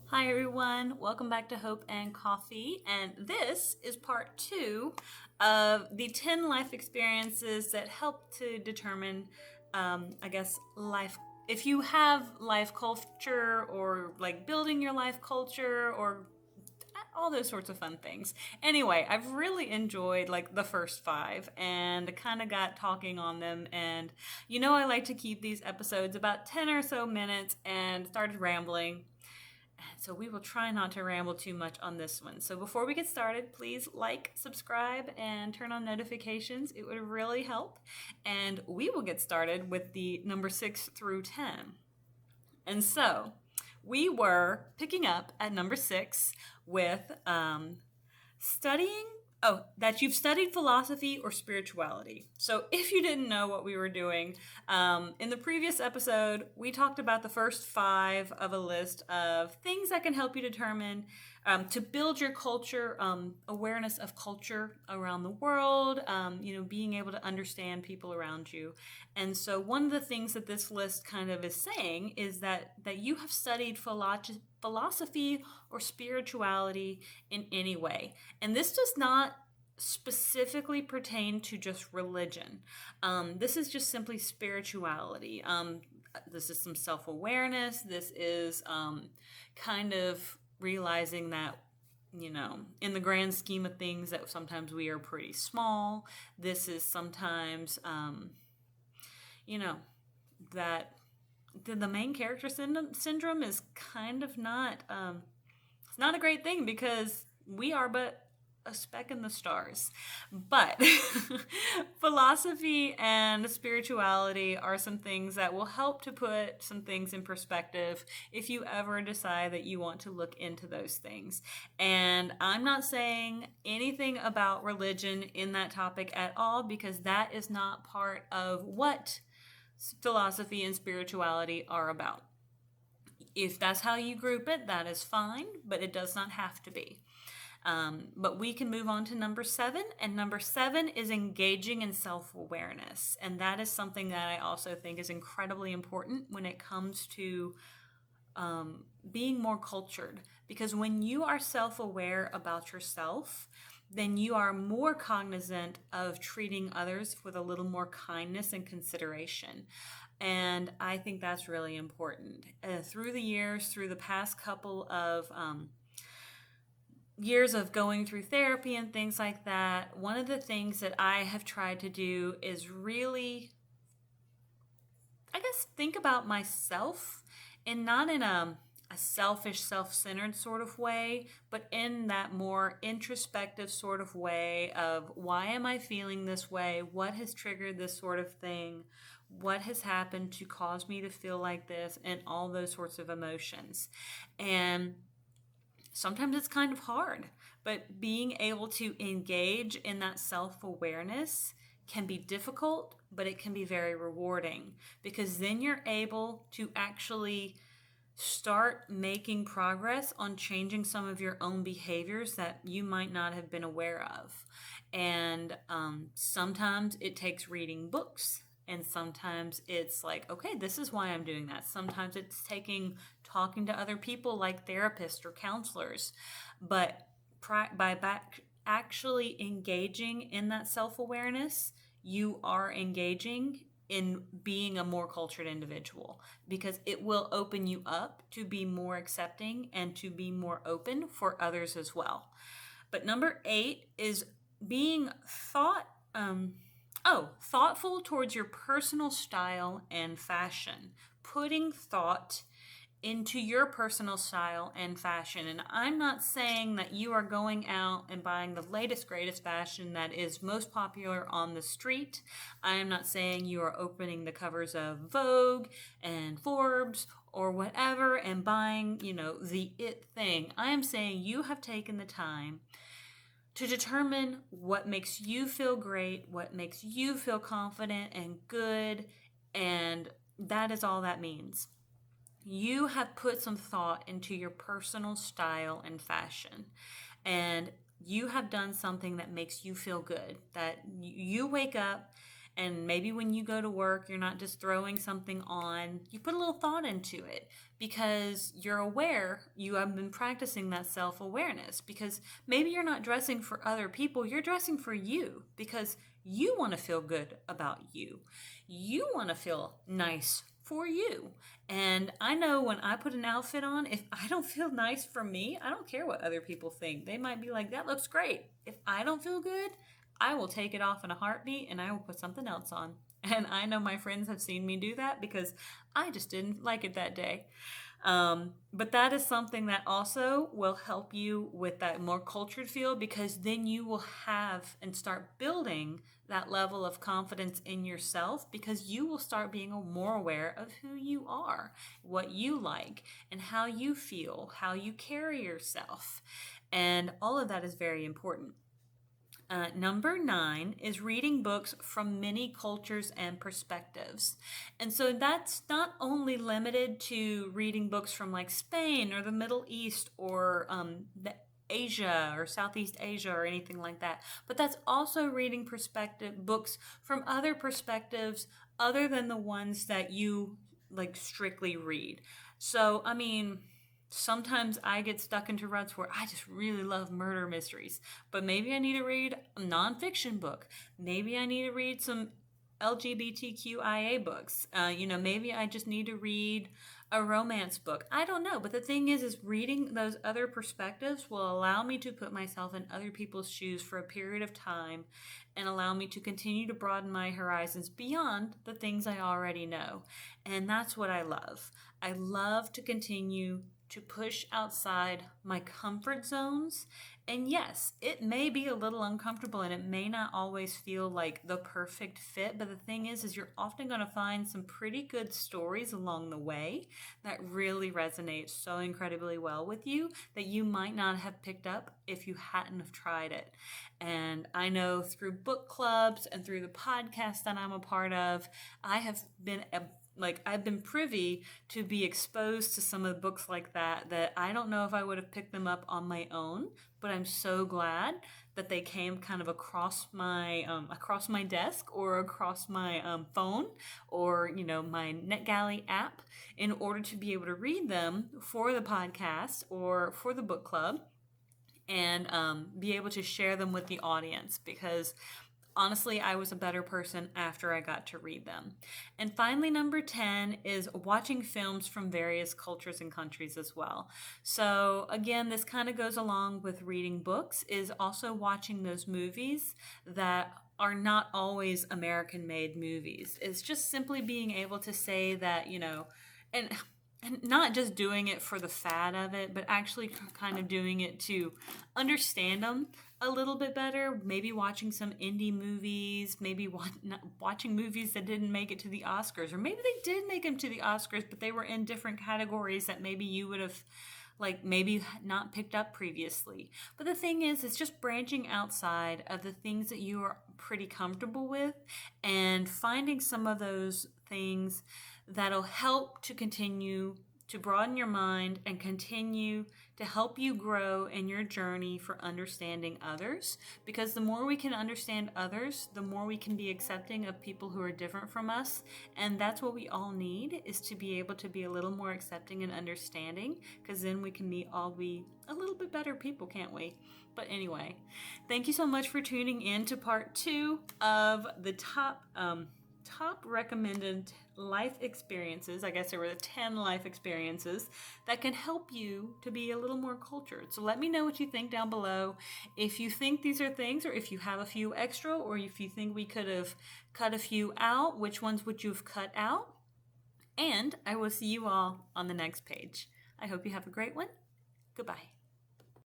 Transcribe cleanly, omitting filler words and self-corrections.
Hi everyone, welcome back to Hope and Coffee, and this is part 2 of the 10 life experiences that help to determine, life. If you have life culture or like building your life culture or all those sorts of fun things. Anyway, I've really enjoyed like the first 5 and kind of got talking on them. And I like to keep these episodes about 10 or so minutes and started rambling. So we will try not to ramble too much on this one. So before we get started, please like, subscribe, and turn on notifications. It would really help. And we will get started with the number 6 through 10. And so we were picking up at number 6 with studying that you've studied philosophy or spirituality. So if you didn't know what we were doing, in the previous episode, we talked about the first 5 of a list of things that can help you determine to build your culture, awareness of culture around the world, being able to understand people around you. And so one of the things that this list kind of is saying is that you have studied philosophy or spirituality in any way. And this does not specifically pertain to just religion. This is just simply spirituality. This is some self-awareness. This is kind of realizing that in the grand scheme of things, that sometimes we are pretty small. This is sometimes, that the main character syndrome is kind of not, it's not a great thing because we are but a speck in the stars. But philosophy and spirituality are some things that will help to put some things in perspective if you ever decide that you want to look into those things. And I'm not saying anything about religion in that topic at all, because that is not part of what philosophy and spirituality are about. If that's how you group it, that is fine, but it does not have to be. But we can move on to number 7, and number 7 is engaging in self-awareness. And that is something that I also think is incredibly important when it comes to being more cultured. Because when you are self-aware about yourself, then you are more cognizant of treating others with a little more kindness and consideration. And I think that's really important. Through the years, through the past couple of years of going through therapy and things like that, one of the things that I have tried to do is really, think about myself, and not in a selfish, self-centered sort of way, but in that more introspective sort of way of, why am I feeling this way? What has triggered this sort of thing? What has happened to cause me to feel like this? And all those sorts of emotions. And sometimes it's kind of hard, but being able to engage in that self-awareness can be difficult, but it can be very rewarding, because then you're able to actually start making progress on changing some of your own behaviors that you might not have been aware of. And sometimes it takes reading books. And sometimes it's like, okay, this is why I'm doing that. Sometimes it's talking to other people like therapists or counselors. But actually engaging in that self-awareness, you are engaging in being a more cultured individual, because it will open you up to be more accepting and to be more open for others as well. But number 8 is being thoughtful towards your personal style and fashion. Putting thought into your personal style and fashion. And I'm not saying that you are going out and buying the latest, greatest fashion that is most popular on the street. I am not saying you are opening the covers of Vogue and Forbes or whatever and buying, the it thing. I am saying you have taken the time to determine what makes you feel great, what makes you feel confident and good, and that is all that means. You have put some thought into your personal style and fashion, and you have done something that makes you feel good, that you wake up And maybe when you go to work, you're not just throwing something on, you put a little thought into it because you're aware, you have been practicing that self-awareness, because maybe you're not dressing for other people, you're dressing for you because you want to feel good about you. You want to feel nice for you. And I know when I put an outfit on, if I don't feel nice for me, I don't care what other people think. They might be like, that looks great. If I don't feel good, I will take it off in a heartbeat and I will put something else on. And I know my friends have seen me do that because I just didn't like it that day. But that is something that also will help you with that more cultured feel, because then you will have and start building that level of confidence in yourself, because you will start being more aware of who you are, what you like, and how you feel, how you carry yourself. And all of that is very important. Number 9 is reading books from many cultures and perspectives. And so that's not only limited to reading books from like Spain or the Middle East or the Asia or Southeast Asia or anything like that, but that's also reading books from other perspectives other than the ones that you like strictly read. So, I mean, sometimes I get stuck into ruts where I just really love murder mysteries, but maybe I need to read a nonfiction book. Maybe I need to read some LGBTQIA books. Maybe I just need to read a romance book. I don't know. But the thing is reading those other perspectives will allow me to put myself in other people's shoes for a period of time and allow me to continue to broaden my horizons beyond the things I already know. And that's what I love. I love to continue to push outside my comfort zones. And yes, it may be a little uncomfortable and it may not always feel like the perfect fit, but the thing is you're often going to find some pretty good stories along the way that really resonate so incredibly well with you that you might not have picked up if you hadn't have tried it. And I know through book clubs and through the podcast that I'm a part of, I've been privy to be exposed to some of the books like that I don't know if I would have picked them up on my own, but I'm so glad that they came kind of across my desk or across my phone or my NetGalley app in order to be able to read them for the podcast or for the book club and be able to share them with the audience, because honestly, I was a better person after I got to read them. And finally, number 10 is watching films from various cultures and countries as well. So again, this kind of goes along with reading books, is also watching those movies that are not always American-made movies. It's just simply being able to say that, and not just doing it for the fad of it, but actually kind of doing it to understand them a little bit better. Maybe watching some indie movies, maybe watching movies that didn't make it to the Oscars, or maybe they did make them to the Oscars, but they were in different categories that maybe you would have maybe not picked up previously. But the thing is, it's just branching outside of the things that you are pretty comfortable with and finding some of those things that'll help to continue to broaden your mind and continue to help you grow in your journey for understanding others. Because the more we can understand others, the more we can be accepting of people who are different from us. And that's what we all need, is to be able to be a little more accepting and understanding, because then we can all be a little bit better people, can't we? But anyway, thank you so much for tuning in to part 2 of the top recommended life experiences. I guess there were 10 life experiences that can help you to be a little more cultured. So let me know what you think down below. If you think these are things, or if you have a few extra, or if you think we could have cut a few out, which ones would you have cut out? And I will see you all on the next page. I hope you have a great one. Goodbye.